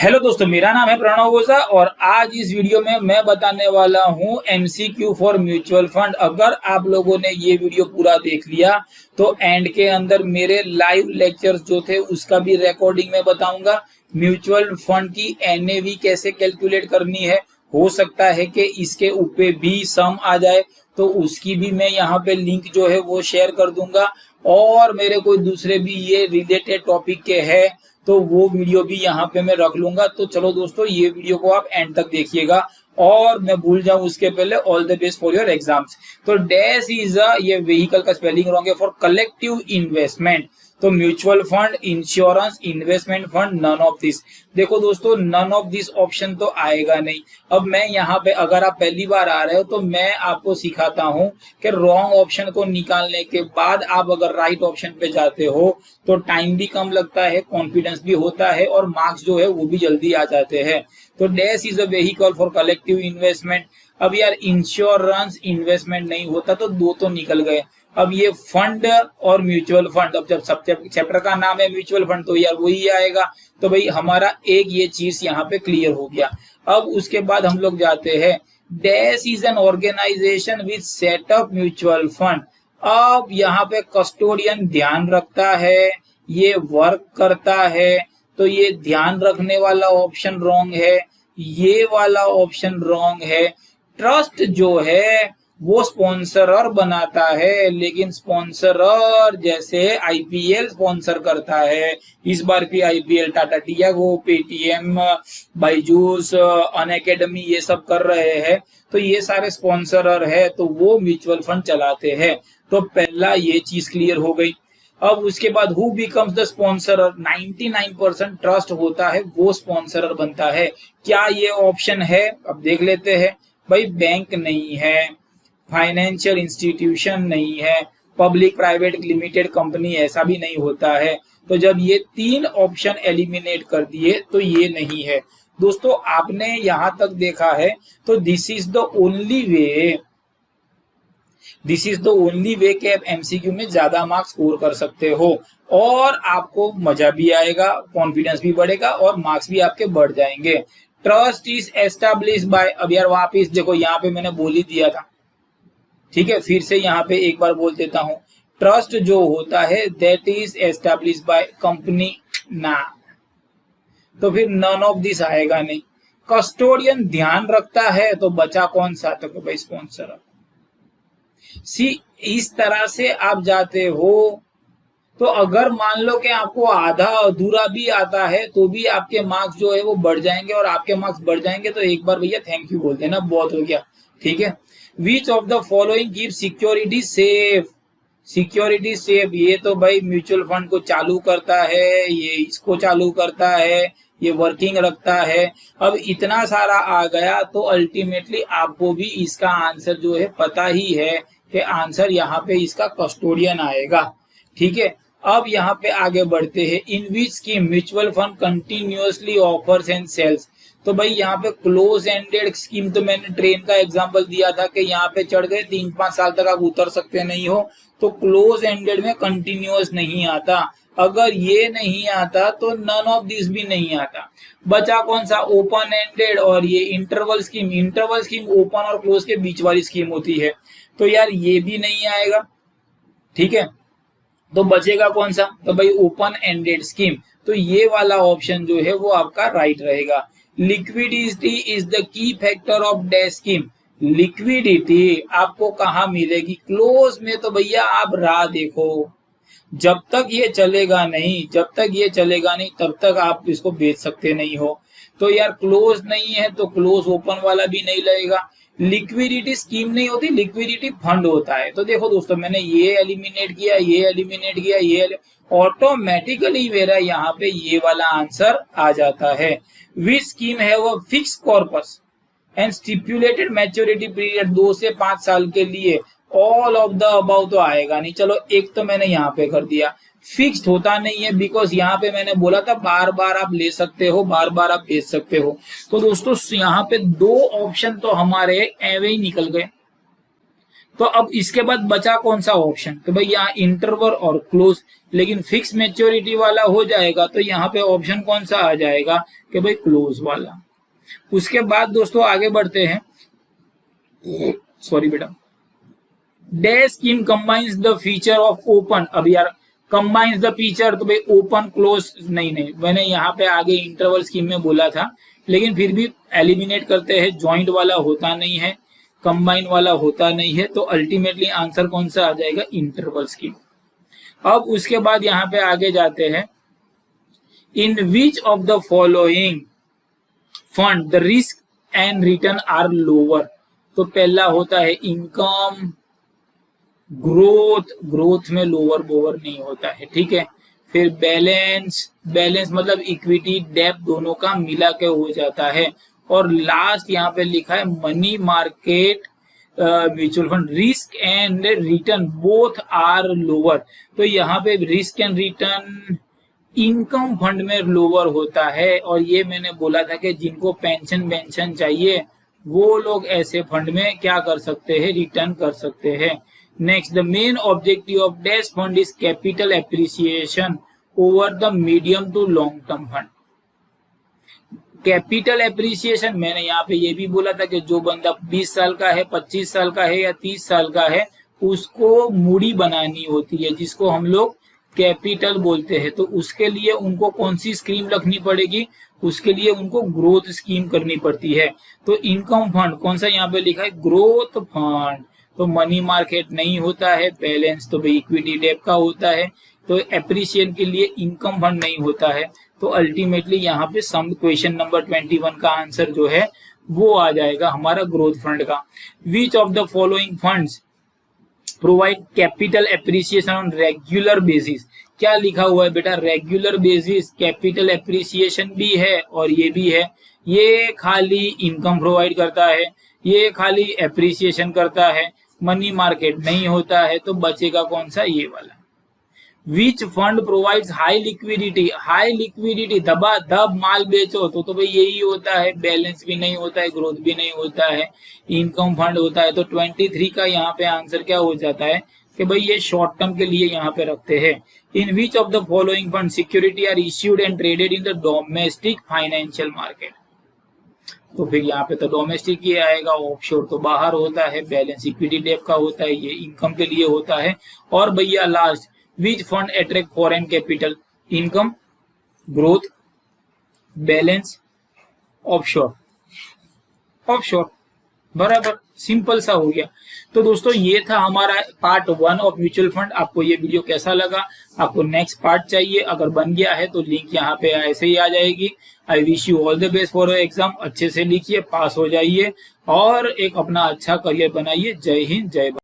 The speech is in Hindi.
हेलो दोस्तों, मेरा नाम है प्रणव ओझा और आज इस वीडियो में मैं बताने वाला हूं एमसीक्यू फॉर म्यूचुअल फंड। अगर आप लोगों ने ये वीडियो पूरा देख लिया तो एंड के अंदर मेरे लाइव लेक्चर्स जो थे उसका भी रिकॉर्डिंग में बताऊंगा। म्यूचुअल फंड की एनएवी कैसे कैलकुलेट करनी है, हो सकता है कि इसके ऊपर भी सम आ जाए तो उसकी भी मैं यहाँ पे लिंक जो है वो शेयर कर दूंगा। और मेरे कोई दूसरे भी ये रिलेटेड टॉपिक के है तो वो वीडियो भी यहाँ पे मैं रख लूंगा। तो चलो दोस्तों, ये वीडियो को आप एंड तक देखिएगा। और मैं भूल जाऊं उसके पहले all the best for your exams. तो डैश इज ये व्हीकल का स्पेलिंग रॉन्ग है, फॉर कलेक्टिव इन्वेस्टमेंट। तो mutual fund, insurance, investment fund, none of this. देखो दोस्तों, नन ऑफ दिस ऑप्शन तो आएगा नहीं। अब मैं यहाँ पे, अगर आप पहली बार आ रहे हो तो मैं आपको सिखाता हूँ कि रॉन्ग ऑप्शन को निकालने के बाद आप अगर राइट ऑप्शन पे जाते हो तो टाइम भी कम लगता है, कॉन्फिडेंस भी होता है और मार्क्स जो है वो भी जल्दी आ जाते हैं। तो dash is a vehicle for collective investment. अब यार इंश्योरेंस इन्वेस्टमेंट नहीं होता तो दो तो निकल गए। अब ये फंड और म्यूचुअल फंड, अब जब सब चैप्टर का नाम है म्यूचुअल फंड तो यार वही आएगा। तो भाई हमारा एक ये चीज यहाँ पे क्लियर हो गया। अब उसके बाद हम लोग जाते हैं, dash is an organisation with setup mutual fund. अब यहाँ पे कस्टोडियन ध्यान रखता है, ये वर्क करता है, तो ये ध्यान रखने वाला ऑप्शन रॉन्ग है, ये वाला ऑप्शन रॉन्ग है। ट्रस्ट जो है वो स्पॉन्सरर बनाता है, लेकिन स्पॉन्सरर जैसे आईपीएल स्पॉन्सर करता है। इस बार भी IPL Tata Tiago, Paytm, Byju's, Unacademy ये सब कर रहे हैं। तो ये सारे स्पॉन्सरर है, तो वो म्यूचुअल फंड चलाते हैं। तो पहला ये चीज क्लियर हो गई। अब उसके बाद who becomes the sponsorer, 99% trust होता है वो स्पॉन्सरर बनता है। क्या ये ऑप्शन है? अब देख लेते हैं। भाई बैंक नहीं है, फाइनेंशियल इंस्टीट्यूशन नहीं है, पब्लिक प्राइवेट लिमिटेड कंपनी ऐसा भी नहीं होता है। तो जब ये तीन ऑप्शन एलिमिनेट कर दिए तो ये नहीं है। दोस्तों आपने यहां तक देखा है तो this is the only way, this is the only way कि आप एमसीक्यू में ज्यादा मार्क्स स्कोर कर सकते हो और आपको मजा भी आएगा, कॉन्फिडेंस भी बढ़ेगा और मार्क्स भी आपके बढ़ जाएंगे। ट्रस्ट इज एस्टैब्लिश बाय, अब यार वापिस देखो, यहाँ पे मैंने बोल ही दिया था, ठीक है, फिर से यहाँ पे एक बार बोल देता हूं। ट्रस्ट जो होता है that is establish by company ना, तो फिर नन ऑफ दिस आएगा नहीं। कस्टोडियन ध्यान रखता है तो बचा कौन सा, तो भाई स्पॉन्सर। सी इस तरह से आप जाते हो तो अगर मान लो कि आपको आधा अधूरा भी आता है तो भी आपके मार्क्स जो है वो बढ़ जाएंगे, और आपके मार्क्स बढ़ जाएंगे तो एक बार भैया थैंक यू बोल देना, बहुत हो गया, ठीक है। विच of the following keep security safe, security safe, ये तो भाई म्यूचुअल फंड को चालू करता है, ये इसको चालू करता है, ये वर्किंग रखता है। अब इतना सारा आ गया तो अल्टीमेटली आपको भी इसका आंसर जो है पता ही है कि आंसर यहाँ पे इसका कस्टोडियन आएगा, ठीक है। अब यहाँ पे आगे बढ़ते हैं, in which scheme mutual fund continuously offers and sells. तो भाई यहाँ पे क्लोज एंडेड स्कीम, तो मैंने ट्रेन का एग्जांपल दिया था कि यहाँ पे चढ़ गए 3-5 साल तक आप उतर सकते नहीं हो, तो क्लोज एंडेड में कंटिन्यूअस नहीं आता। अगर ये नहीं आता तो नन ऑफ दिस भी नहीं आता। बचा कौन सा, ओपन एंडेड और ये interval scheme. Interval scheme open और क्लोज के बीच वाली स्कीम होती है, तो यार ये भी नहीं आएगा, ठीक है। तो बचेगा कौन सा, तो भाई ओपन एंडेड स्कीम। तो ये वाला ऑप्शन जो है वो आपका राइट रहेगा। Liquidity is the key factor of dash scheme. Liquidity आपको कहाँ मिलेगी, क्लोज में। तो भैया आप राह देखो, जब तक ये चलेगा नहीं, जब तक ये चलेगा नहीं तब तक आप इसको बेच सकते नहीं हो। तो यार क्लोज नहीं है तो क्लोज ओपन वाला भी नहीं लगेगा। लिक्विडिटी स्कीम नहीं होती, लिक्विडिटी फंड होता है। तो देखो दोस्तों, मैंने ये एलिमिनेट किया, ये एलिमिनेट किया, ये ऑटोमेटिकली मेरा यहाँ पे ये वाला आंसर आ जाता है। विच स्कीम है वो fix corpus and stipulated maturity period, 2 से 5 साल के लिए। ऑल ऑफ द अबाउ तो आएगा नहीं। चलो एक तो मैंने यहाँ पे कर दिया, फिक्स्ड होता नहीं है, बिकॉज यहाँ पे मैंने बोला था बार बार आप ले सकते हो, बार बार आप बेच सकते हो। तो दोस्तों यहाँ पे 2 ऑप्शन तो हमारे एवे ही निकल गए। तो अब इसके बाद बचा कौन सा ऑप्शन, तो भाई यहाँ इंटरवल और क्लोज, लेकिन फिक्स मैच्योरिटी वाला हो जाएगा तो यहाँ पे ऑप्शन कौन सा आ जाएगा कि भाई क्लोज वाला। उसके बाद दोस्तों आगे बढ़ते हैं, सॉरी बेटा, dash scheme combines the feature of open, अब यार कंबाइंस द फीचर तो भाई ओपन क्लोज नहीं, मैंने यहाँ पे आगे इंटरवल स्कीम में बोला था, लेकिन फिर भी एलिमिनेट करते हैं, ज्वाइंट वाला होता नहीं है, कंबाइन वाला होता नहीं है, तो अल्टीमेटली आंसर कौन सा आ जाएगा, इंटरवल स्कीम। अब उसके बाद यहाँ पे आगे जाते हैं, in which of the following fund the risk and return are lower, तो पहला होता है इनकम, ग्रोथ में लोअर बोवर नहीं होता है, ठीक है। फिर बैलेंस मतलब इक्विटी डेब्ट दोनों का मिला के हो जाता है, और लास्ट यहाँ पे लिखा है money market mutual fund risk and return both are lower, तो यहाँ पे risk and return income fund में लोअर होता है, और ये मैंने बोला था कि जिनको पेंशन चाहिए वो लोग ऐसे फंड में क्या कर सकते हैं, रिटर्न कर सकते हैं। Next, the main objective of dash fund is capital appreciation over the medium to long term fund. Capital appreciation मैंने यहाँ पे ये भी बोला था कि जो बंदा 20 साल का है, 25 साल का है या 30 साल का है, उसको मूडी बनानी होती है जिसको हम लोग कैपिटल बोलते हैं, तो उसके लिए उनको कौन सी स्कीम रखनी पड़ेगी, उसके लिए उनको ग्रोथ स्कीम करनी पड़ती है। तो इनकम फंड कौन सा यहाँ पे लिखा है, ग्रोथ फंड, तो मनी मार्केट नहीं होता है, बैलेंस तो भाई इक्विटी डेब्ट का होता है, तो एप्रिसिएशन के लिए इनकम फंड नहीं होता है, तो अल्टीमेटली यहाँ पे सम क्वेश्चन नंबर 21 का आंसर जो है वो आ जाएगा हमारा ग्रोथ फंड का। विच of the following funds provide capital appreciation on regular basis, क्या लिखा हुआ है बेटा, रेगुलर बेसिस कैपिटल एप्रिसिएशन भी है और ये भी है, ये खाली इनकम प्रोवाइड करता है, ये खाली एप्रिसिएशन करता है, मनी मार्केट नहीं होता है, तो बचेगा कौन सा, ये वाला। विच फंड प्रोवाइड्स हाई लिक्विडिटी, दबा दब माल बेचो, तो भाई यही होता है, बैलेंस भी नहीं होता है, ग्रोथ भी नहीं होता है, इनकम फंड होता है। तो 23 का यहाँ पे आंसर क्या हो जाता है कि भाई ये शॉर्ट टर्म के लिए यहाँ पे रखते हैं। In which of the following fund security are issued and traded in the domestic financial market, तो फिर यहाँ पे तो डोमेस्टिक ही आएगा, ऑफशोर तो बाहर होता है, बैलेंस इक्विटी डेब्ट का होता है, ये इनकम के लिए होता है। और भैया last, which fund attract foreign capital, income, growth, balance, offshore, बराबर, सिंपल सा हो गया। तो दोस्तों ये था हमारा पार्ट 1 ऑफ म्यूचुअल फंड। आपको ये वीडियो कैसा लगा, आपको नेक्स्ट पार्ट चाहिए, अगर बन गया है तो लिंक यहाँ पे ऐसे ही आ जाएगी। I wish you all the best for your exam, अच्छे से लिखिए, पास हो जाइए और एक अपना अच्छा करियर बनाइए। जय हिंद, जय भारत।